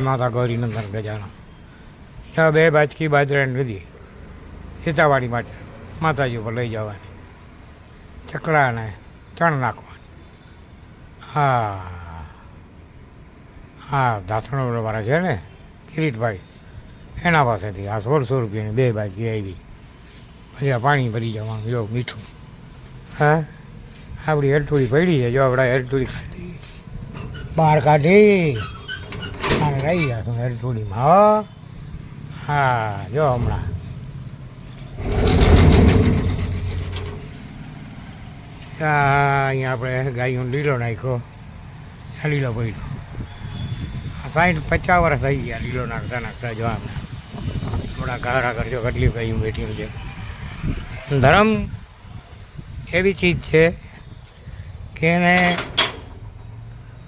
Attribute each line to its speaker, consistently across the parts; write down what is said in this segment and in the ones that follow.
Speaker 1: માતા ગૌરીનંદન ગજાનન ત્યાં 2 બાજકી બાજરાની લીધી સીતાવાડી માટે માતાજી ઉપર લઈ જવાની, ચકલા અને ચણ નાખવાની. હા હા, દાસણવાળા છે ને કિરીટભાઈ, એના પાસેથી આ 1600 રૂપિયાની 2 બાજકી આવી. પછી આ પાણી ભરી જવાનું. જો મીઠું, હા આપણી હેલટુડી પડી છે. જો આપણે હેલટુડી કાઢી બહાર કાઢી અને રહી જશું હેલટુડીમાં. હો હા, જો હમણાં અહીંયા આપણે ગાયું લીલો નાખ્યો, લીલો પડ્યો. 50 વર્ષ થઈ ગયા લીલો નાખતા નાખતા. જો હમણાં ઘર આગળ જો કેટલી ગાયું બેઠી છે. ધર્મ એવી ચીજ છે કે એને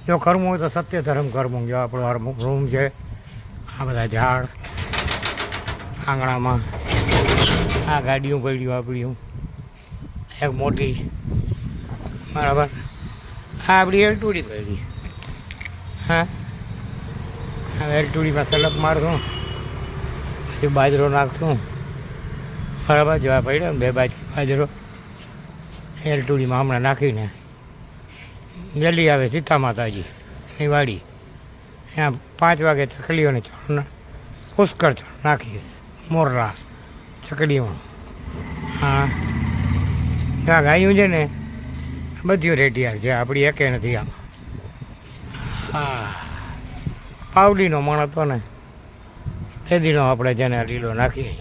Speaker 1: જો કરવું હોય તો સત્ય ધર્મ કરવું. જો આપણો રૂમ છે, આ બધા ઝાડ આંગણામાં, આ ગાડીઓ પડ્યું આપણી એક મોટી, બરાબર. આ આપણી એલટુડી પડી. હા, હવે એલટુડીમાં સલપ મારશું, પછી બાજરો નાખશું, બરાબર. જો આ પડ્યો ને 2 બાજકી બાજરો એલટુડીમાં હમણાં નાખીને જલ્દી આવે સીતા માતાજીની વાડી. ત્યાં 5 વાગે ચકલીઓને ચણ પુષ્કળ ચણ નાખીશ, મોરલા ચકલીઓમાં. હા, ત્યાં ગાયું છે ને બધી રેટિયાર છે, આપણી એકે નથી આમાં. હા, પાવડીનો મણ હતો ને તે દીનો આપણે જેને લીલો નાખીએ.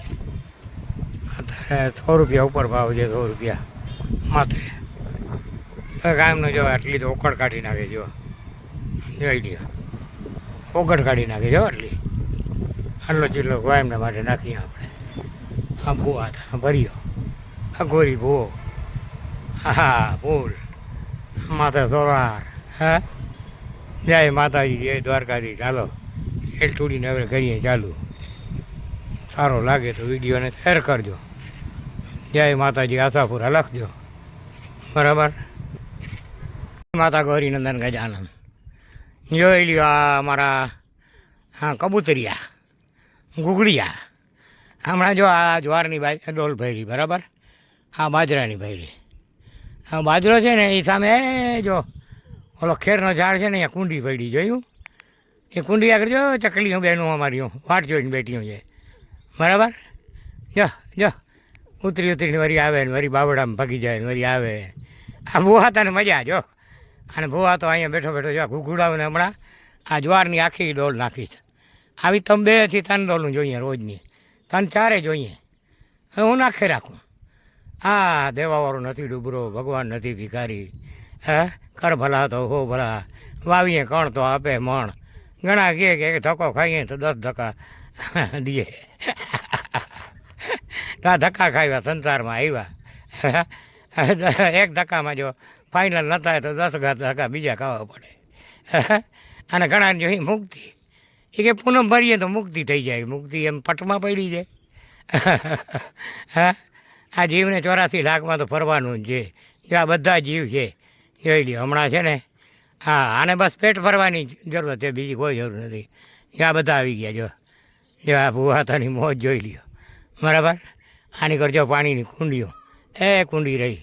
Speaker 1: અત્યારે 100 રૂપિયા ઉપર ભાવ છે, 100 રૂપિયા માથે. કાયમનો જો આટલી તો ઓકળ કાઢી નાખે. જો જોઈ લ્યો, ઓગળ કાઢી નાખે. જો આટલો ચીલો કાયમના માટે નાખીએ આપણે. આ ભૂવા ભર્યો, આ ગોરી ભૂવો, હા ફૂલ માથે સોરાર. હા, જય માતાજી, જય દ્વારકાજી. ચાલો એલટુડીને હવે કરીએ ચાલુ. સારો લાગે તો વિડીયોને શેર કરજો. જય માતાજી, આશાપુરા લખજો, બરાબર. માતા ગૌરીનંદન ગજાનન. જોઈ લ્યો આ અમારા હા કબૂતરિયા ગુગળિયા. હમણાં જો આ જ્વારની ડોલ ભરી, બરાબર. આ બાજરાની ભરી. આ બાજરો છે ને એ સામે જો ઓલો ખેરનો ઝાડ છે ને, અહીંયા કુંડી પડી. જોયું એ કુંડી આગળ જો ચકલીઓ બહેનો અમારી વાટ જોઈને બેઠીઓ છે, બરાબર. જો જો ઉતરીને વળી આવે ને વળી બાવડામાં ભાગી જાય ને વળી આવે. આ ભૂવા તને મજા. જો અને ભૂવા તો અહીંયા બેઠો બેઠો જો ઘૂઘુડાવને હમણાં આ જ્વારની આખી ડોલ નાખીશ. આવી તમે 2 થી 3 ડોલું જોઈએ રોજની, 3-4 જોઈએ. હવે હું નાખી રાખું. હા, દેવાવાળો નથી ડૂબરો, ભગવાન નથી ભિખારી. હે, કર ભલા તો હો ભલા, વાવીએ કણ તો આપે મણ. ઘણા કહે કે ધક્કો ખાઈએ તો 10 ધક્કા દઈએ. તો આ ધક્કા ખાવ્યા સંસારમાં આવ્યા. 1 ધક્કામાં જો ફાઇનલ ન થાય તો 10 ધક્કા બીજા ખાવા પડે. અને ઘણા જો મુક્તિ એ કે પૂનમ ભરીએ તો મુક્તિ થઈ જાય. મુક્તિ એમ પટમાં પડી જાય. હા, આ જીવને 84 લાખમાં તો ફરવાનું જ છે. જો આ બધા જીવ છે જોઈ લ્યો. હમણાં છે ને હા, આને બસ પેટ ભરવાની જરૂરત છે, બીજી કોઈ જરૂર નથી. જો આ બધા આવી ગયા. જો આ ભૂવાતાની મોજ જોઈ લ્યો, બરાબર. આની કરજો પાણીની કુંડીઓ, એ કુંડી રહી,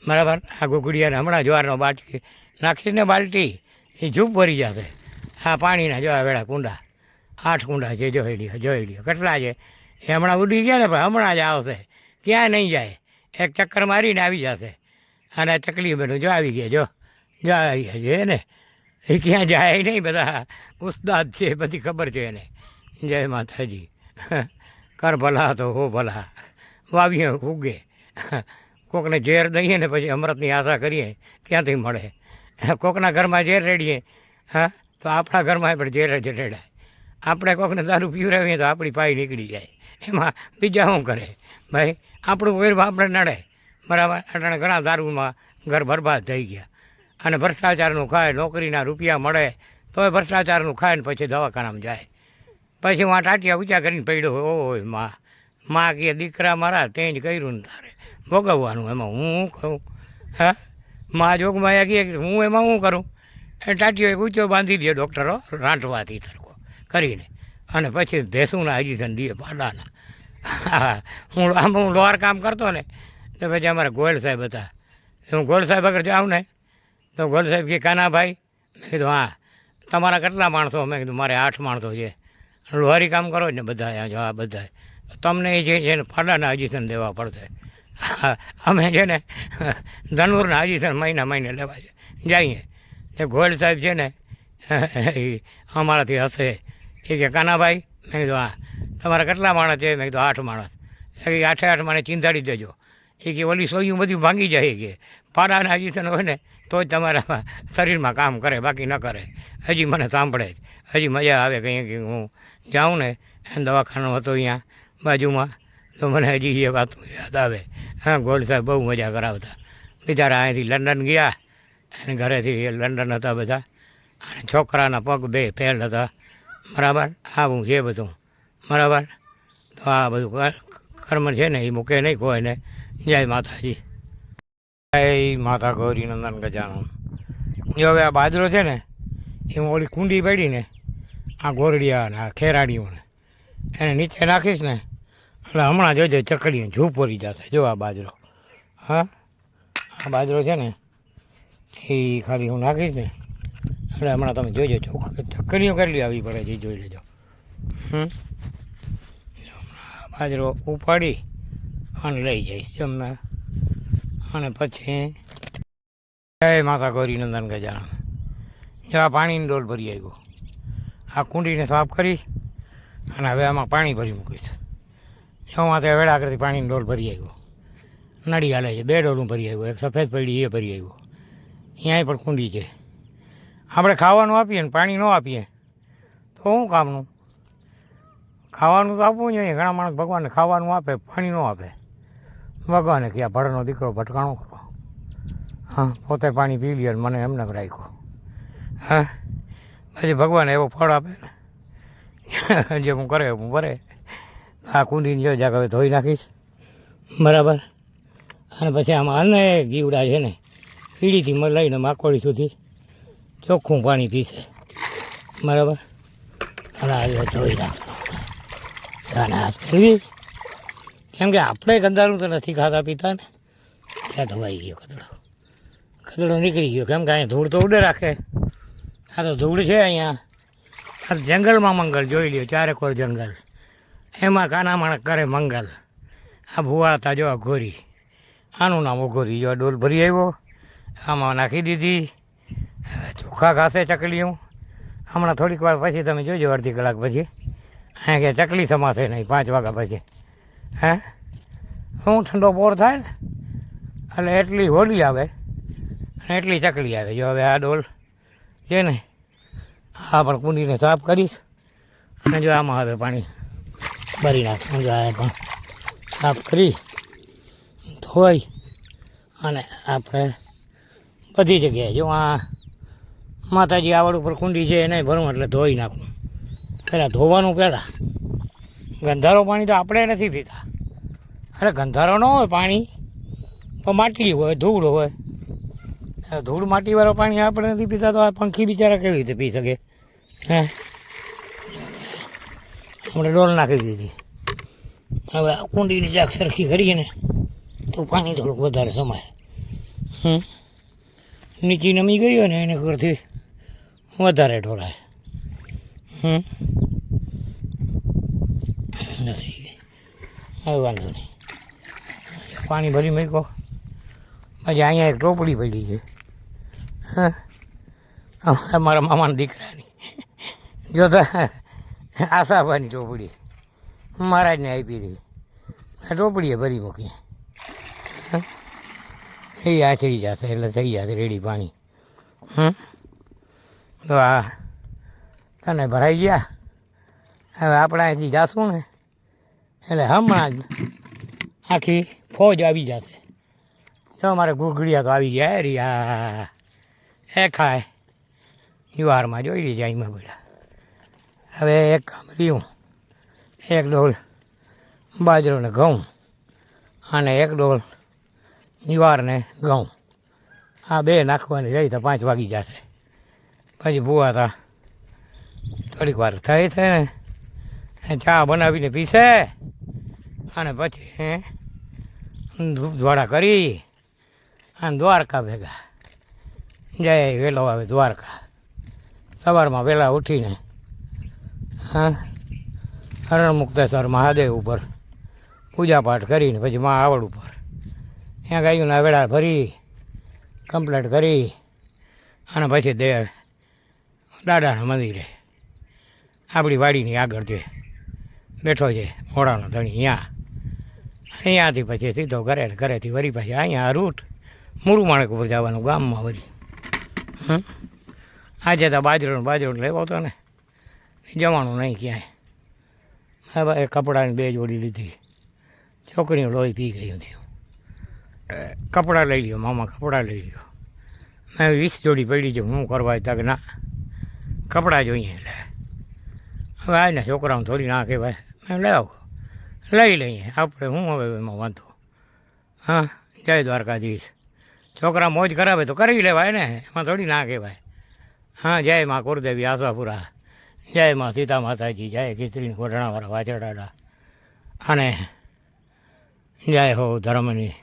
Speaker 1: બરાબર. આ ગુગડિયાને હમણાં જ્વારનો બાટકી નાખીને બાલટી એ જૂપ ભરી જશે. આ પાણીના જો આ વેળા કુંડા 8 કુંડા છે. જોઈ લ્યો કેટલા છે. એ હમણાં ઉડી ગયા ને, પણ હમણાં જ આવશે, ક્યાં નહીં જાય. એક ચક્કર મારીને આવી જશે. અને ચકલી બનું જો આવી ગયા. જો આવી ગયા છે ને, એ ક્યાં જાય નહીં. બધા ઉસ્તાદ છે, બધી ખબર છે એને. જય માતાજી. કર ભલા તો હો ભલા, વાવીએ ઉગે. કોકને ઝેર દઈએ ને પછી અમૃતની આશા કરીએ ક્યાંથી મળે. કોકના ઘરમાં ઝેર રેડીએ, હા, તો આપણા ઘરમાં પણ ઝેર જ રેડાય. આપણે કોકને દારૂ પીવડાવીએ તો આપણી પાઈ નીકળી જાય. એમાં બીજા શું કરે ભાઈ? આપણું ઘર આપણે નડે, બરાબર. એટલે ઘણા દારૂમાં ઘર બરબાદ થઈ ગયા. અને ભ્રષ્ટાચારનું ખાય, નોકરીના રૂપિયા મળે તોય ભ્રષ્ટાચારનું ખાય ને પછી દવાખાનામાં જાય. પછી હું આ ટાટિયા ઊંચા કરીને પડ્યો હોય. માં કે દીકરા મારા તે જ કર્યું ને તારે ભોગવવાનું. એમાં હું કહું? હા, માં જોગમાયા કહે હું એમાં શું કરું? એ ટાટીઓ એક ઊંચો બાંધી દે ડૉક્ટરો રાંટવાથી સરખો. કરીને અને પછી ભેંસુના ઇન્જેક્શન દઈએ પાડાના. હું લોહાર કામ કરતો ને તો પછી અમારે ગોયલ સાહેબ હતા. હું ગોયલ સાહેબ અગર જાઉં ને તો ગોયલ સાહેબ કે કાનાભાઈ, મેં કીધું હા, તમારા કેટલા માણસો? મેં કીધું મારે 8 માણસો છે. લોહારી કામ કરો જ ને બધા? હા બધા. તમને એ જે છે ને ફાડાના ઇન્જેક્શન દેવા પડશે. અમે છે ને ધનુરના ઇન્જેક્શન મહિને લેવા જઈએ. એ ગોયલ સાહેબ છે ને એ અમારાથી હશે. એ કે કાનાભાઈ, મેં કીધું હા, તમારા કેટલા માણસ છે? મેં કીધું 8 માણસ. એ 8 મને ચીંધાડી દેજો. એ કે ઓલી સોયું બધું ભાંગી જાય કે ફાડાના ઇન્જેક્શન હોય ને તો જ તમારા શરીરમાં કામ કરે, બાકી ન કરે. હજી મને સાંભળે જ, હજી મજા આવે કંઈ કે હું જાઉં ને દવાખાનું હતું અહીંયા બાજુમાં તો મને હજી એ વાત યાદ આવે. હા, ગોલ્ડ સાહેબ બહુ મજા કરાવતા. બિચારા અહીંથી લંડન ગયા અને ઘરેથી લંડન હતા બધા, અને છોકરાના પગ 2 ફેલ હતા. બરાબર, આવું છે બધું. બરાબર, તો આ બધું કર્મ છે ને એ મૂકે નહીં કોઈને. જય માતાજી, જય માતા ગૌરી નંદન ગજાનન. જો હવે આ બાજરો છે ને એ હું ઓલી કુંડી પડીને આ ગોરડિયા ને આ ખેરાડીઓને એને નીચે નાખીશ ને એટલે હમણાં જોજો ચકડીને ઝૂપોરી જશે. જો આ બાજરો, હા આ બાજરો છે ને એ ખાલી હું નાખીશ ને એટલે હમણાં તમે જોજો ચકડીઓ કેટલી આવી પડે છે જોઈ લેજો. બાજરો ઉપાડી અને લઈ જઈશ જમને. અને પછી જય માતા ગૌરી નંદન ગજાનન. જો આ પાણીની ડોલ ભરી આવ્યો. આ કુંડીને સાફ કરી અને હવે આમાં પાણી ભરી મૂકીશ. જો માથે વેળા કરતી પાણીની ડોલ ભરી આવ્યો. નળી હાલે છે, 2 ડોલું ભરી આવ્યો. એક સફેદ પડી એ ભરી આવ્યો. અહીંયાય પણ કુંડી છે. આપણે ખાવાનું આપીએ ને પાણી ન આપીએ તો શું કામનું? ખાવાનું તો આપવું જોઈએ. ઘણા માણસ ભગવાનને ખાવાનું આપે, પાણી ન આપે. ભગવાને કે આ ભડનો દીકરો ભટકાણો કરો. હા, પોતે પાણી પી લે મને એમને રાખ્યો. હા, પછી ભગવાન એવો ફળ આપે ને જે હું કરે હું ભરે. આ કુંડીની જો જાગ હવે ધોઈ નાખીશ. બરાબર, અને પછી આમાં અનેક જીવડા છે ને કીડીથી લઈને માકોડી સુધી ચોખ્ખું પાણી પીશે. બરાબર, અને આ ધોઈ નાખો અને હાથ ફેરવી. કેમ કે આપણે ગંદારું તો નથી ખાતા પીતા ને, ત્યાં ધોવાઈ ગયો કદડો નીકળી ગયો. કેમ કે અહીંયા ધૂળ તો ઉડે રાખે. આ તો ધૂળ છે અહીંયા. આ જંગલમાં મંગલ જોઈ લ્યો, 4 કોર જંગલ, એમાં કાના માણસ કરે મંગલ. આ ભુવાતા જો ઘોરી, આનું નામ ઘોરી. જો ડોલ ભરી આવ્યો, આમાં નાખી દીધી. ચોખ્ખા ઘાસે ચકલીઓ. હમણાં થોડીક વાર પછી તમે જોજો, અડધી કલાક પછી અહીંયા કે ચકલી સમાશે નહીં 5 વાગ્યા પછી. હે, શું ઠંડો પોર થાય ને એટલે એટલી હોલી આવે અને એટલી ચકલી આવે. જો હવે આ ડોલ છે ને આ પણ કુંડીને સાફ કરીશ. અને જો આમાં હવે પાણી ભરી નાખશું. જો આ પણ સાફ કરી ધોઈ અને આપણે બધી જગ્યાએ જો આ માતાજી આવડ ઉપર કુંડી છે એને ભરું એટલે ધોઈ નાખું. પહેલાં ધોવાનું, પહેલાં ગંધારો પાણી તો આપણે નથી પીતા. અરે ગંધારો ન હોય પાણી તો માટી હોય, ધૂળ હોય. ધૂળ માટીવાળું પાણી આપણે નથી પીતા તો આ પંખી બિચારા કેવી રીતે પી શકે? હે, આપણે ડોલ નાખી દીધી. હવે કુંડીની જાગ સરખી કરીએ ને તો પાણી થોડુંક વધારે સમાય. નીચી નમી ગઈ હોય ને એને કરતી વધારે ઢોળાય. નથી ગઈ, હવે વાંધો નહીં. પાણી ભરી મૂકો. પછી અહીંયા એક ટોપડી પડી છે. હા, મારા મામાના દીકરાની જોતા આશાભાની ટોપડી મહારાજને આપી હતી. આ ટોપડીએ ભરી મૂકી. એ આચરી જશે એટલે થઈ જશે રેડી પાણી. તો આ તને ભરાઈ ગયા. હવે આપણે અહીંથી જાશું ને એટલે હમણાં જ આખી ફોજ આવી જશે. જો અમારે ઘૂઘડિયા તો આવી ગયા. રિયા એ ખાય જુવારમાં જોઈ લીધા એમાં બધા. હવે એક કામ રહ્યું, 1 ડોલ બાજરો ને ઘઉં અને 1 ડોલ જુવાર ને ઘઉં, આ 2 નાખવાની રહી તો 5 વાગી જશે. પછી ભૂવા હતા તો થોડીક વાર થઈ છે ને ચા બનાવીને પીશે અને પછી ધૂપ ધોળા કરી અને દ્વારકા ભેગા જય વહેલો આવે દ્વારકા સવારમાં વહેલા ઉઠીને હા હરણ મુક્તેશ્વર મહાદેવ ઉપર પૂજા પાઠ કરીને પછી મા આવડ ઉપર ત્યાં ગાયોના વેળા ભરી કમ્પ્લીટ કરી અને પછી દાદાના મંદિરે આપણી વાડીની આગળ જે બેઠો છે મોડાનો ધણી અહીંયાથી પછી સીધો ઘરેથી વળી પાછી અહીંયા રૂટ મૂળું માણેક ઉપર જવાનું ગામમાં વળી આજે તો બાજરો લેવો હતો ને જવાનું નહીં ક્યાંય હવે એ કપડાની 2 જોડી લીધી છોકરીઓ લોહી પી ગયું થયું કપડાં લઈ લ્યો મામા કપડાં લઈ લ્યો મેં 20 જોડી પડી છે હું કરવા તક ના કપડાં જોઈએ લે હવે આજના છોકરાઓને થોડી ના કહેવાય મેં લઈ લઈએ આપણે હું હવે એમાં વાંધો હા જય દ્વારકાધીશ છોકરા મોજ કરાવે તો કરી લેવાય ને એમાં થોડી ના કહેવાય હા જય માં કુળદેવી આશાપુરા જય માં સીતા માતાજી જય ખીચડીને ઘોડાણાવાળા વાછરડાડા અને જય હો ધર્મની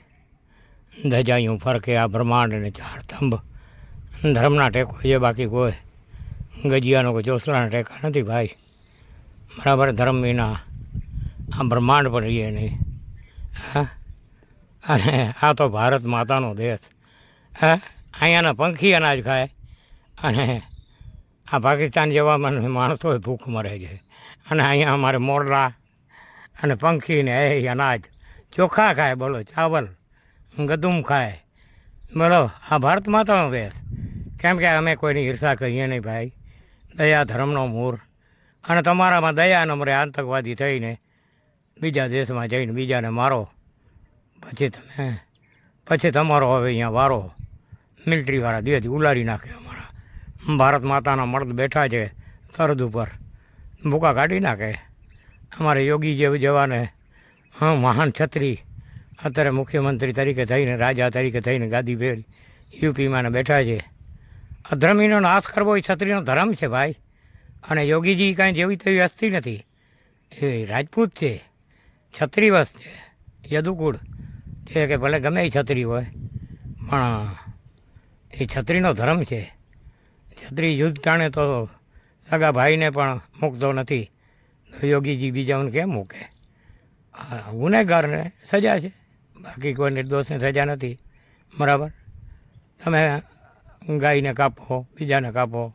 Speaker 1: ધજાયું ફરકે આ બ્રહ્માંડને 4 થંભ ધર્મના ટેકો છે બાકી કોઈ ગજિયાનો કોઈ ચોસલાના ટેકા નથી ભાઈ બરાબર ધર્મ વિના આ બ્રહ્માંડ પણ રહીએ નહીં હા અને આ તો ભારત માતાનો દેશ હા અહીંયાના પંખી અનાજ ખાય અને આ પાકિસ્તાન જેવા માણસો ભૂખ મરે છે અને અહીંયા અમારે મોરલા અને પંખીને એ અનાજ ચોખા ખાય બોલો ચાવલ ગદુમ ખાય બોલો આ ભારત માતાનો દેશ કેમ કે અમે કોઈની ઈર્ષા કરીએ નહીં ભાઈ દયા ધર્મનો મૂળ અને તમારામાં દયા નંબરે આતંકવાદી થઈને બીજા દેશમાં જઈને બીજાને મારો પછી તમારો હવે અહીંયા વારો મિલિટરીવાળા દેહથી ઉલારી નાખે અમારા ભારત માતાના મર્દ બેઠા છે સરહદ ઉપર ભૂકા કાઢી નાખે અમારે યોગી જવાને મહાન છત્રી અત્યારે મુખ્યમંત્રી તરીકે થઈને રાજા તરીકે થઈને ગાદી ભેર યુપીમાં બેઠા છે અધર્મીનો નાશ કરવો એ છત્રીનો ધર્મ છે ભાઈ અને યોગીજી કાંઈ જેવી તેવી હસ્તી નથી એ રાજપૂત છે છત્રીવશ છે યદુકુળ છે કે ભલે ગમે એ છત્રી હોય પણ એ છત્રીનો ધર્મ છે છત્રી યુદ્ધ ટાણે તો સગા ભાઈને પણ મૂકતો નથી યોગીજી બીજાઓને કેમ મૂકે ગુનેગારને સજા છે બાકી કોઈ નિર્દોષને સજા નથી બરાબર તમે ગાયને કાપો બીજાને કાપો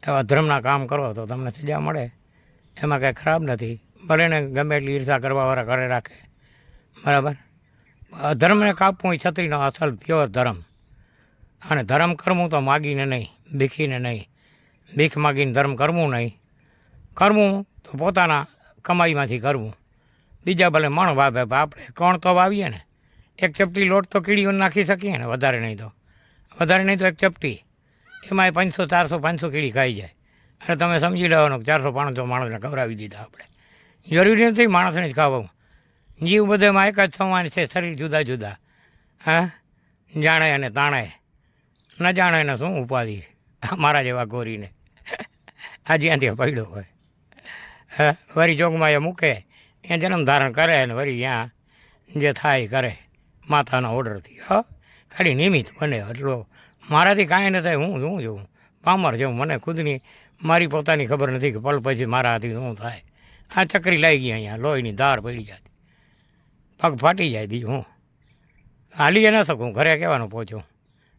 Speaker 1: એવા ધર્મના કામ કરો તો તમને સજા મળે એમાં કાંઈ ખરાબ નથી ભલે ને ગમે એટલી ઈર્ષા કરવાવાળા કરે રાખે બરાબર ધર્મને કાપવું એ છત્રીનો અસલ પ્યોર ધર્મ અને ધર્મ કરવું તો માગીને નહીં ભીખીને નહીં ભીખ માગીને ધર્મ કરવું નહીં કરવું તો પોતાના કમાઈમાંથી કરવું બીજા ભલે મણ વાવે આપણે કોણ તો વાવીએ ને એક ચપટી લોટ તો કીડીઓને નાખી શકીએ ને વધારે નહીં તો એક ચપટી એમાં 500 400 500 કીડી ખાઈ જાય અને તમે સમજી લેવાનું 400 500 માણસને ખવડાવી દીધા આપણે જરૂરી નથી માણસને જ ખાવું જીવ બધેમાં એક જ સમાન છે શરીર જુદા જુદા હા જાણે અને તાણે ન જાણે ને શું ઉપાધિ મારા જેવા ગોરીને આ જ્યાંથી પડ્યો હોય હા વળી ચોકમાં એ મૂકે ત્યાં જન્મ ધારણ કરે ને વળી ત્યાં જે થાય કરે માતાના ઓર્ડરથી હા ખાલી નિમિત્ત બને એટલો મારાથી કાંઈ ન થાય હું શું જોઉં પામર જોઉં મને ખુદની મારી પોતાની ખબર નથી કે પલ પછી મારા હાથી શું થાય આ ચકરી લાગી ગઈ અહીંયા લોહીની ધાર પડી જાય પગ ફાટી જાય બીજું હું હાલી ન શકું ઘરે કહેવાનું પહોંચું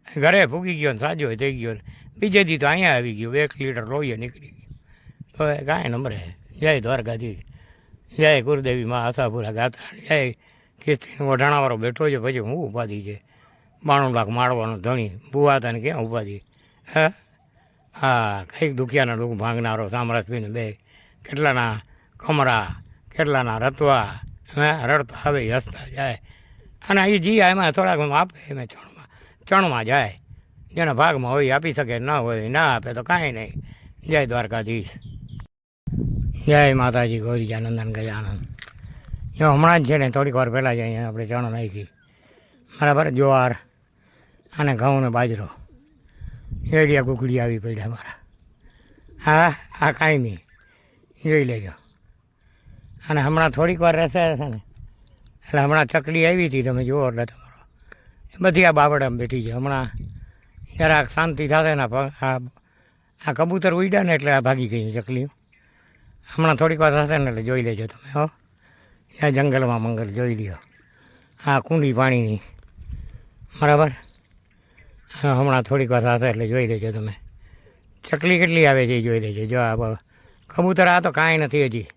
Speaker 1: ઘરે ફૂગી ગયો ને સાજો થઈ ગયો ને બીજે દી તો અહીંયા આવી ગયો 1 લીટર લોહીએ નીકળી ગયું તો એ કાંઈ નંબરે જય દ્વારકાધીશ જય ગુરુદેવી માં આશાપુરા ગાત્રા જય ખીચડીનો વઢાણાવાળો બેઠો છે પછી હું ઉપાધિ છે 92 લાખ માળવાનો ધણી બુવા ને ક્યાં ઉપાધિ હા કંઈક દુખિયાના દુઃખ ભાંગનારો સામરાજપીને 2 કેટલાના કમરા કેટલાના રતવા રડતા આવે હસતા જાય અને એ જી એમાં થોડાક આપે એમ ચણમાં જાય જેના ભાગમાં હોય આપી શકે ન હોય ના આપે તો કાંઈ નહીં જય દ્વારકાધીશ જય માતાજી ગૌરીજા નંદન ગજાનંદ જો હમણાં જ છે ને થોડીક વાર પહેલાં જ અહીંયા આપણે ચણ નાખી બરાબર જુવાર અને ઘઉં ને બાજરો એડિયા કુકડી આવી પડ્યા મારા હા આ કાંઈ નહીં જોઈ લેજો. અને હમણાં થોડીક વાર રહેશે ને એટલે હમણાં ચકલી આવી હતી, તમે જુઓ એટલે તમારો બધી આ બાવડામાં બેઠી છે. હમણાં જરાક શાંતિ થશે ને આ કબૂતર ઉડ્યા ને એટલે આ ભાગી ગઈ ચકલીઓ. હમણાં થોડીક વાર થશે ને એટલે જોઈ લેજો તમે. હો ત્યાં જંગલમાં મંગલ જોઈ લ્યો. હા કુંડી પાણીની, બરાબર. હા હમણાં થોડીક વાર થશે એટલે જોઈ લેજો તમે. ચકલી કેટલી આવે છે એ જોઈ લેજો. જો આ કબૂતર આ તો કાંઈ નથી હજી.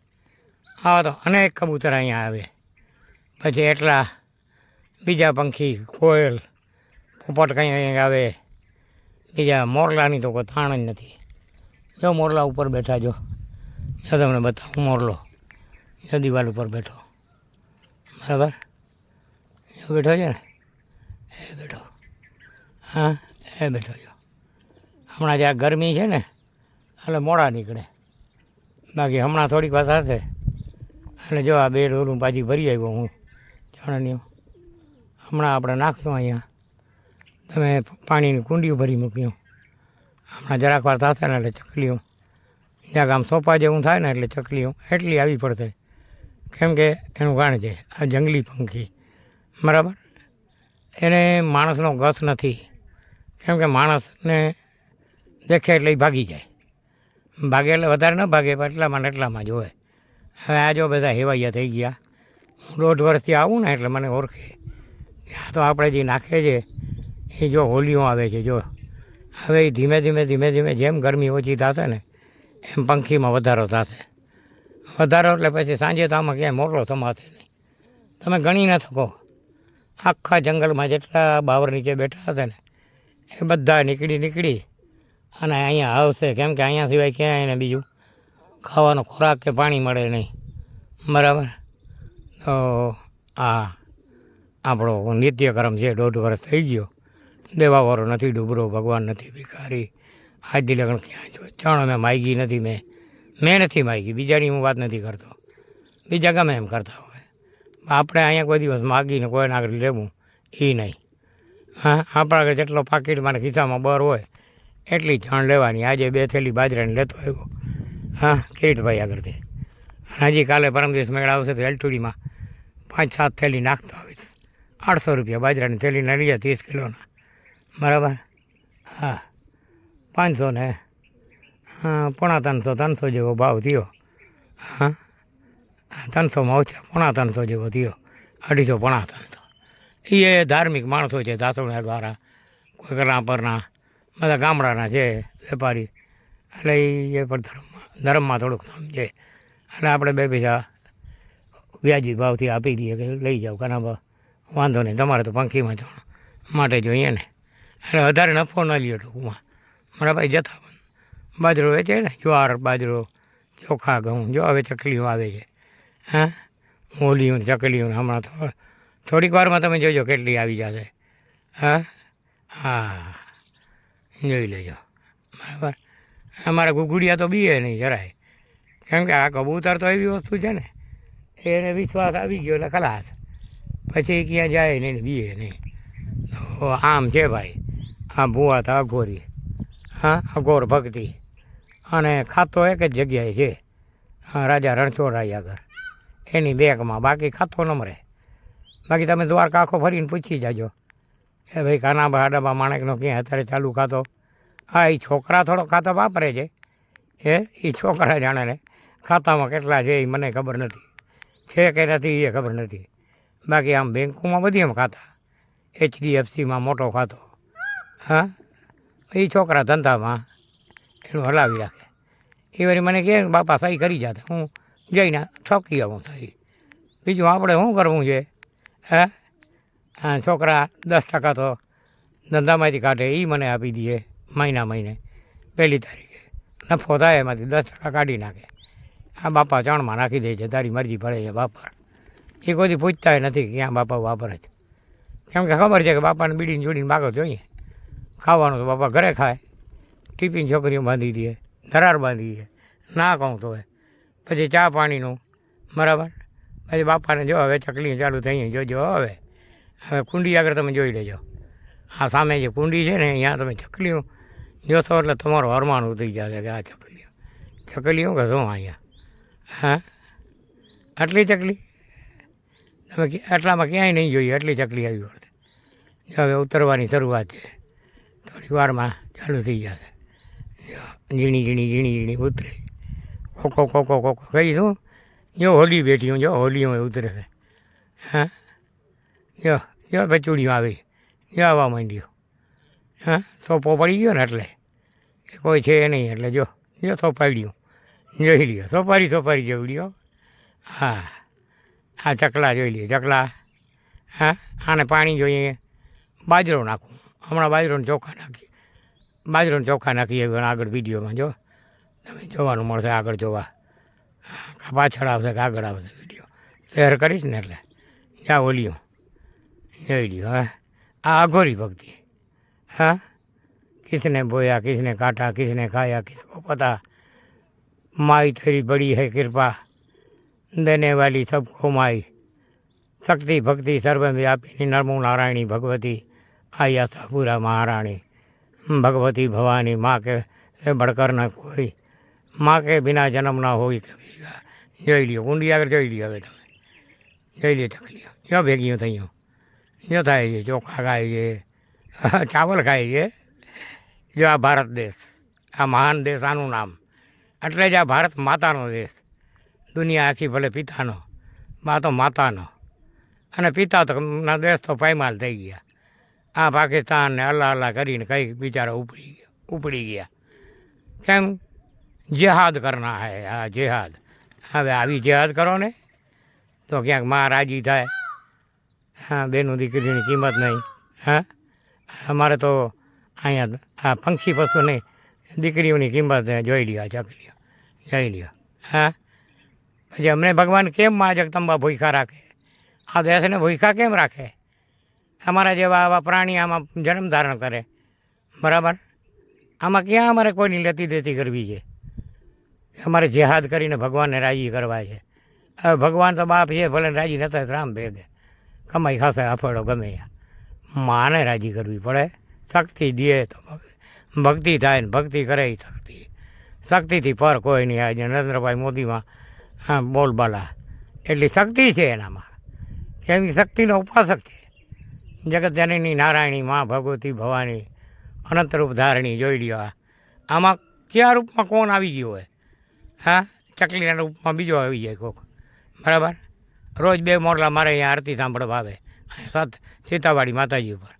Speaker 1: આવા તો અનેક કબૂતર અહીંયા આવે. પછી એટલા બીજા પંખી, કોયલ, પોપટ કંઈ અહીંયા આવે. બીજા મોરલાની તો કોઈ તાણ જ નથી. જો મોરલા ઉપર બેઠા જો તમને બતાવું. મોરલો જો દિવાલ ઉપર બેઠો, બરાબર. જો બેઠો છે ને, એ બેઠો. હા એ બેઠો જો. હમણાં જ્યાં ગરમી છે ને એટલે મોડા નીકળે. બાકી હમણાં થોડીક વાર થશે એટલે જો આ બે ડોલું પાછી ભરી આવ્યો હું ચણાની. હમણાં આપણે નાખશું અહીંયા. તમે પાણીની કુંડીઓ ભરી મૂક્યું. હમણાં જરાક વાર થશે ને એટલે ચકલીઓ જ્યાં આમ સોપા જેવું થાય ને એટલે ચકલીઓ એટલી આવી પડશે. કેમ કે એનું કારણ છે આ જંગલી પંખી, બરાબર. એને માણસનો ગસ નથી. કેમ કે માણસને દેખે એટલે એ ભાગી જાય. ભાગે એટલે વધારે ન ભાગે પણ એટલામાં ને એટલામાં જ હોય. હવે આ જો બધા હેવાઈયા થઈ ગયા. હું 1.5 વર્ષથી આવું ને એટલે મને ઓળખે. આ તો આપણે જે નાખે છે એ જો હોલીઓ આવે છે જો. હવે એ ધીમે ધીમે ધીમે ધીમે જેમ ગરમી ઓછી થશે ને એમ પંખીમાં વધારો થશે. વધારો એટલે પછી સાંજે તો આમાં ક્યાંય મોરલો સમાશે નહીં. તમે ગણી ન શકો. આખા જંગલમાં જેટલા બાવર નીચે બેઠા હશે ને એ બધા નીકળી અને અહીંયા આવશે. કેમ કે અહીંયા સિવાય ક્યાંય એને બીજું ખાવાનો ખોરાક કે પાણી મળે નહીં, બરાબર. તો આ આપણો નિત્યક્રમ છે. 1.5 વર્ષ થઈ ગયો. દેવાવાળો નથી ડૂબરો, ભગવાન નથી ભિખારી. આજ દી લગન ક્યાં ચણ મેં માગી નથી. મેં નથી માગી. બીજાની હું વાત નથી કરતો. બીજા ગમે એમ કરતા હોય. આપણે અહીંયા કોઈ દિવસ માગીને કોઈને આગળ લેવું એ નહીં. હા આપણા આગળ જેટલો પાકીટમાં ખિસ્સામાં બર હોય એટલી ચણ લેવાની. આજે 2 થેલી બાજરાને લેતો આવ્યો. હા કિરીટભાઈ આગળથી. હજી કાલે પરમ દિવસ મેળ આવશે તો એલટુડીમાં 5-7 થેલી નાખતો આવીશ. 800 રૂપિયા બાજરાની થેલીના લીધા 30 કિલોના, બરાબર. હા 500 ને 350 300 જેવો ભાવ થયો. હા 300માં ઓછા 350 જેવો થયો. 250 300. એ ધાર્મિક માણસો છે દાસોણા દ્વારા, કોઈ કલાપરના, બધા ગામડાના છે વેપારી. એટલે એ પણ ધર્મમાં થોડુંક સમજે. એટલે આપણે 2 પૈસા વ્યાજી ભાવથી આપી દઈએ કે લઈ જાઓ. ઘણા વાંધો નહીં. તમારે તો પંખીમાં જવાનું માટે જોઈએ ને. એટલે વધારે નફો ન લ્યો ટૂંકમાં, બરાબર. જથ્થાબંધ બાજરો વેચે ને, જ્વાર, બાજરો, ચોખા, ઘઉં. જો હવે ચકલીઓ આવે છે. હા હોલીઓ ચકલીઓ હમણાં થોડીક વારમાં તમે જોજો કેટલી આવી જશે. હા હા જોઈ લેજો, બરાબર. અમારા ઘૂઘુડિયા તો બીએ નહીં જરાય. કેમ કે આ કબૂતર તો એવી વસ્તુ છે ને એને વિશ્વાસ આવી ગયો એટલે ખલાસ. પછી ક્યાં જાય નહીં, બીએ નહીં. તો આમ છે ભાઈ. આ ભૂવા તો અઘોરી. હા અઘોર ભક્તિ. અને ખાતો એક જ જગ્યાએ છે, રાજા રણછોડરાય આગળ, એની બેગમાં. બાકી ખાતો ન મરે. બાકી તમે દ્વારકા આખો ફરીને પૂછી જાજો કે ભાઈ કાનાબા હાડાબા માણેકનો ક્યાં અત્યારે ચાલુ ખાતો. હા એ છોકરા થોડો ખાતો વાપરે છે. એ છોકરા જાણે ને ખાતામાં કેટલા છે એ મને ખબર નથી. છે કે નથી એ ખબર નથી. બાકી આમ બેંકોમાં બધી એમ ખાતા. HDFCમાં મોટો ખાતો. હા એ છોકરા ધંધામાં એનું હલાવી રાખે. એ વળી મને કહે બાપા સહી કરી જાતે. હું જઈને ઠોકી આવું સહી. બીજું આપણે શું કરવું છે? હા છોકરા 10% તો ધંધામાંથી કાઢે એ મને આપી દઈએ મહિને 1 તારીખે. નફો થાય એમાંથી 10% કાઢી નાખે. આ બાપા ચણમાં નાખી દે છે. તારી મરજી પડે છે વાપર. એ કોઈથી પૂછતા નથી કે ક્યાં બાપા વાપરે છે. કેમ કે ખબર છે કે બાપાને બીડીને જોડીને ભાગો જોઈએ. ખાવાનું તો બાપા ઘરે ખાય. ટિફિન છોકરીઓ બાંધી દે, ધરાર બાંધી દે, ના કહું તો પછી ચા પાણીનું, બરાબર. પછી બાપાને જો હવે ચકલી ચાલુ થઈ જોજો. હવે કુંડી આગળ તમે જોઈ લેજો. આ સામે જે કુંડી છે ને અહીંયા તમે ચકલીઓ જોશો એટલે તમારો અરમાન ઉતરી જશે કે આ ચકલીઓ કે શું અહીંયા. હા આટલી ચકલી તમે આટલામાં ક્યાંય નહીં જોઈએ એટલી ચકલી આવી વળતે હવે ઉતરવાની શરૂઆત છે થોડી વારમાં ચાલુ થઈ જશે ઝીણી ઝીણી ઝીણી ઝીણી ઉતરે કોકો કોકો કોકો કઈ શું જો હોલી બેઠી હું જો હોલીઓ ઉતરે છે હા જો જો બચુડીઓ આવી જો આવવા માંડ્યો હા સોપો પડી ગયો ને એટલે એ કોઈ છે નહીં એટલે જો જો સોપાડ્યું જોઈ લ્યો સોપારી જોઈ લ્યો હા હા ચકલા જોઈ લઈએ ચકલા હા આને પાણી જોઈએ બાજરો નાખું હમણાં બાજરોને ચોખા નાખીએ આગળ વિડીયોમાં જો તમે જોવાનું મળશે આગળ જોવા પાછળ આવશે કે આગળ આવશે વિડીયો શેર કરીશ ને એટલે જ્યાં ઓલિયું જોઈ લ્યો હા આ અઘોરી ભક્તિ हाँ किसने बोया किसने काटा किसने खाया किसको पता माई तेरी बड़ी है कृपा देने वाली सबको माई शक्ति भक्ति सर्वव्यापिनी नमो नारायणी भगवती आया था पूरा महारानी भगवती भवानी माँ के से बढ़कर न कोई माँ के बिना जन्म ना हो कभी का જોઈ લ્યો ઊંડી આગળ જોઈ લ્યો હવે તમે જોઈ લ્યો ચકલીઓ જો ભેગીઓ થઈ જો થાય છે ચોખા ખાય છે ચાવલ ખાય છે જો આ ભારત દેશ આ મહાન દેશ આનું નામ એટલે જ આ ભારત માતાનો દેશ દુનિયા આખી ભલે પિતાનો બા તો માતાનો અને પિતા તો ના દેશ તો પાયમાલ થઈ ગયા આ પાકિસ્તાન ને અલ્લાહ કરીને કંઈક બિચારા ઉપડી ગયા કેમ જેહાદ કરના હે હા જેહાદ હવે આવી જેહાદ કરો ને તો ક્યાંક માં રાજી થાય હા બેનું દીકરીની કિંમત નહીં હા અમારે તો અહીંયા આ પંખી પશુને દીકરીઓની કિંમત જોઈ લ્યો ચકલીઓ જોઈ લ્યો હા પછી અમને ભગવાન કેમ માં જગદંબા ભૂખ્યા રાખે આ દેશને ભૂખ્યા કેમ રાખે અમારા જેવા આવા પ્રાણી આમાં જન્મ ધારણ કરે બરાબર આમાં ક્યાં અમારે કોઈની લેતી દેતી કરવી છે અમારે જેહાદ કરીને ભગવાનને રાજી કરવા છે હવે ભગવાન તો બાપ છે ભલે રાજી નતા રામ ભેગે કમાઈ ખાશે અફળો ગમે માને રાજી કરવી પડે શક્તિ દે તો ભક્તિ થાય ને ભક્તિ કરે શક્તિથી પર કોઈ નહીં આજે નરેન્દ્રભાઈ મોદીમાં હા બોલબાલા એટલી શક્તિ છે એનામાં કેમ શક્તિનો ઉપાસક છે જગત જનની નારાયણી મા ભગવતી ભવાની અનંત રૂપ ધારણી જોઈ લ્યો આમાં કયા રૂપમાં કોણ આવી ગયું હોય હા ચકલીના રૂપમાં બીજો આવી જાય કોક બરાબર રોજ 2 મોરલા મારે અહીંયા આરતી સાંભળવા આવે સીતાવાડી માતાજી ઉપર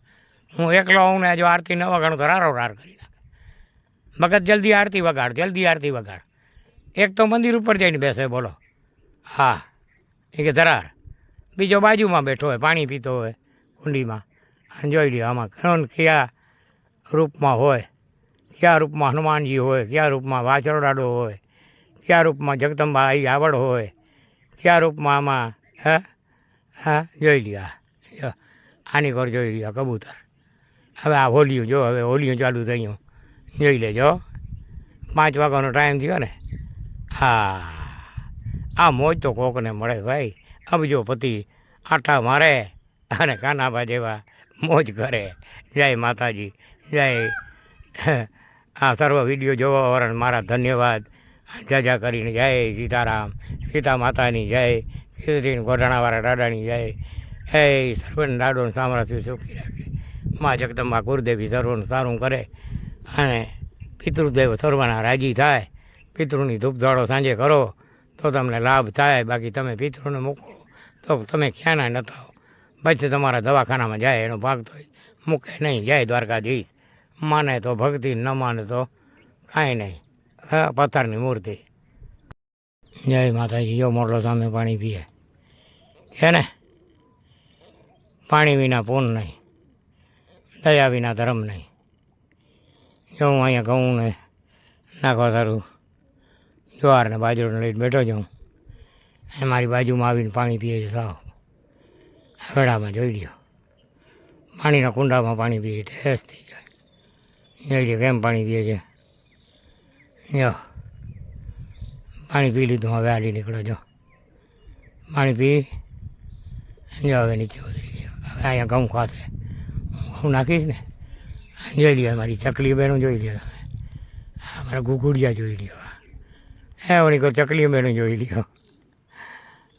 Speaker 1: હું એકલો આવું ને જો આરતી ન વગાડું તો રારો રાર કરી નાખે મગજ જલ્દી આરતી વગાડ એક તો મંદિર ઉપર જઈને બેસે બોલો હા એ કે ધરાર બીજો બાજુમાં બેઠો હોય પાણી પીતો હોય કુંડીમાં જોઈ લ્યો આમાં ઘણો કયા રૂપમાં હોય કયા રૂપમાં હનુમાનજી હોય કયા રૂપમાં વાછરડાડો હોય કયા રૂપમાં જગદંબા આવી આવડ હોય કયા રૂપમાં આમાં હા જોઈ લ્યો આની કોર જોઈ લ્યો કબૂતર હવે આ હોલીઓ જો હવે હોલીઓ ચાલુ થઈ ગયું જોઈ લેજો 5 વાગ્યાનો ટાઈમ થયો ને હા આ મોજ તો કોકને મળે ભાઈ અબજોપતિ આટા મારે અને કાનાબા જેવા મોજ કરે જય માતાજી જય આ સર્વ વિડીયો જોવાવાળાને મારા ધન્યવાદ જાજા કરીને જય સીતારામ સીતા માતાની જય ખીચડીને ગોઢાણાવાળા દાદાની જય હે સર્વને દાડોને સામરાથી સુખી રાખે મા જગદંબા કુળદેવી સર્વનું સારું કરે અને પિતૃદેવ સર્વના રાજી થાય પિતૃની ધૂપધાળો સાંજે કરો તો તમને લાભ થાય બાકી તમે પિતૃને મૂકો તો તમે ક્યાંના ન થાઓ પછી તમારા દવાખાનામાં જાય એનો ભાગ તો મૂકે નહીં જાય દ્વારકાધીશ માને તો ભક્તિ ન માને તો કાંઈ નહીં હા પથ્થરની મૂર્તિ જય માતાજી જો મોરલો સામે પાણી પીએ છે ને પાણી વિના પૂન નહીં દયા વિના ધર્મ નહીં જો હું અહીંયા ઘઉં ને નાખવા સારું જ્વાર ને બાજરોને લઈને બેઠો છું એ મારી બાજુમાં આવીને પાણી પીએ છે સાવ હવેડામાં જોઈ લ્યો પાણીના કુંડામાં પાણી પીએ ઠેસ થઈ જાય જોઈ લ્યો કેમ પાણી પીએ છે જો પાણી પી લીધું હવે આડી નીકળો જો પાણી પી જો હવે નીચે ઉતરી ગયો હવે અહીંયા ઘઉં ખાશે હું નાખીશ ને જોઈ લ્યો મારી ચકલી બહેનો જોઈ લ્યો તમે મારા ઘુઘુડિયા જોઈ લ્યો હે ઓલી કોઈ ચકલીઓ મેળું જોઈ લ્યો.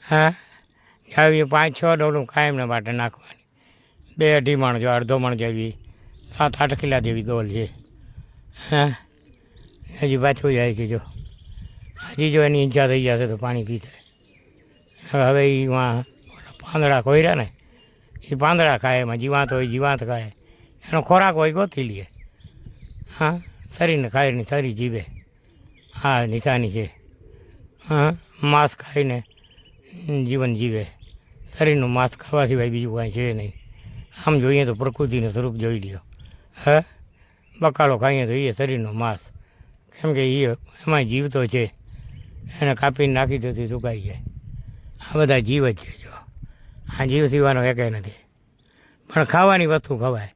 Speaker 1: હા આવી 5-6 ડોલું કાયમને માટે નાખવાની. 2-2.5 મણ જો, અડધો મણ જેવી 7-8 કિલા જેવી ડોલ છે. હા હજી પાછું જાય છે જો, હજી જો એની ઈચ્છા થઈ જશે તો પાણી પીશે. હવે એ પાંદડા કોયરા ને એ પાંદડા ખાય, એમાં જીવાત હોય જીવાત ખાય, એનો ખોરાક હોય ગોતી લે. હા શરીરને ખાય ને શરીર જીવે. હા નિશાની છે. હા માંસ ખાઈને જીવન જીવે. શરીરનું માંસ ખાવા સિવાય બીજું કાંઈ છે નહીં. આમ જોઈએ તો પ્રકૃતિનું સ્વરૂપ જોઈ લ્યો. હે બકાલો ખાઈએ તો એ શરીરનું માંસ, કેમ કે એ એમાં જીવ તો છે, એને કાપીને નાખી દો તો સુકાઈ જાય. આ બધા જીવ જ છે જો, આ જીવ સિવાનો એકે નથી. પણ ખાવાની વસ્તુ ખવાય,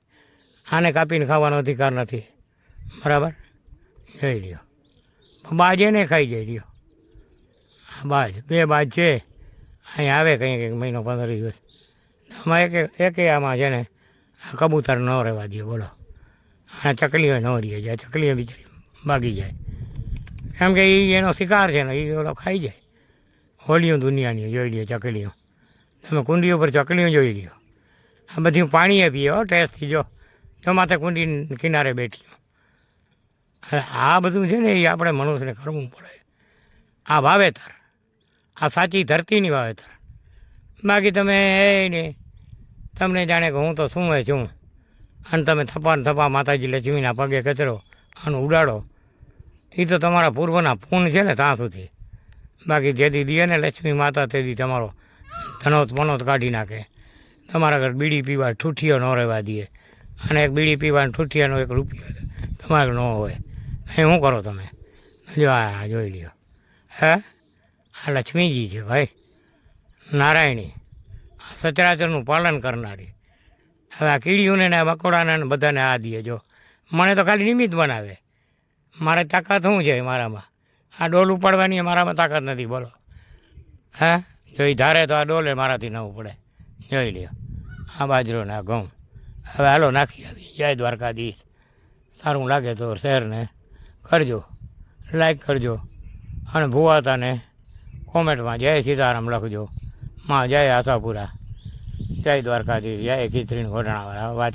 Speaker 1: આને કાપીને ખાવાનો અધિકાર નથી. બરાબર જોઈ લ્યો. બાજ એને ખાઈ જાય લ્યો. બાજ 2 બાજ છે અહીં આવે કંઈક મહિનો 15 દિવસ. આમાં એકે આમાં છે ને આ કબૂતર ન રહેવા દે બોલો. આ ચકલીઓ ન રહી જાય, ચકલીઓ બિચારી ભાગી જાય, કેમ કે એ એનો શિકાર છે ને, એ ઓલો ખાઈ જાય. હોલીઓ દુનિયાની જોઈ લ્યો ચકલીઓ. તમે કુંડી ઉપર ચકલીઓ જોઈ લ્યો. આ બધી પાણીએ પીએ હો ટેસ્ટથી. જો માથે કુંડી કિનારે બેઠી. આ બધું છે ને એ આપણે મનુષ્યને કરવું પડે. આ વાવેતર, આ સાચી ધરતીની વાવેતર. બાકી તમે એને તમને જાણે કે હું તો શું છું, અને તમે થપા થપા માતાજી લક્ષ્મીના પગે કચરો આનું ઉડાડો. એ તો તમારા પૂર્વના પૂન છે ને ત્યાં સુધી. બાકી જેથી દે ને લક્ષ્મી માતા તેથી તમારો ધનોત મનોત કાઢી નાખે. તમારા ઘર બીડી પીવા ઠૂઠીઓ ન રહેવા દે, અને એક બીડી પીવાનો ઠૂઠિયાનો 1 રૂપિયો તમારે ન હોય. એ શું કરો તમે? જો આ જોઈ લ્યો. હે આ લક્ષ્મીજી છે ભાઈ, નારાયણી, સચરાચરનું પાલન કરનારી. હવે આ કીડીઓને ને મકોડાને બધાને આ દે. જો મને તો ખાલી નિમિત્ત બનાવે. મારે તાકાત શું છે મારામાં? આ ડોલ ઉપાડવાની મારામાં તાકાત નથી બોલો. હે જો એ ધારે તો આ ડોલે મારાથી ન ઉપડે. જોઈ લ્યો આ બાજરો ને આ ઘઉં. હવે હાલો નાખી આવી. જય દ્વારકાધીશ. સારું લાગે તો શેરને કરજો, લાઈક કરજો, અને ભૂવાતાને કોમેન્ટમાં જય સીતારામ લખજો. માં જય આશાપુરા, જય દ્વારકાધીશ, જય ખીચડીને ઘોટાણાવાળા વાત.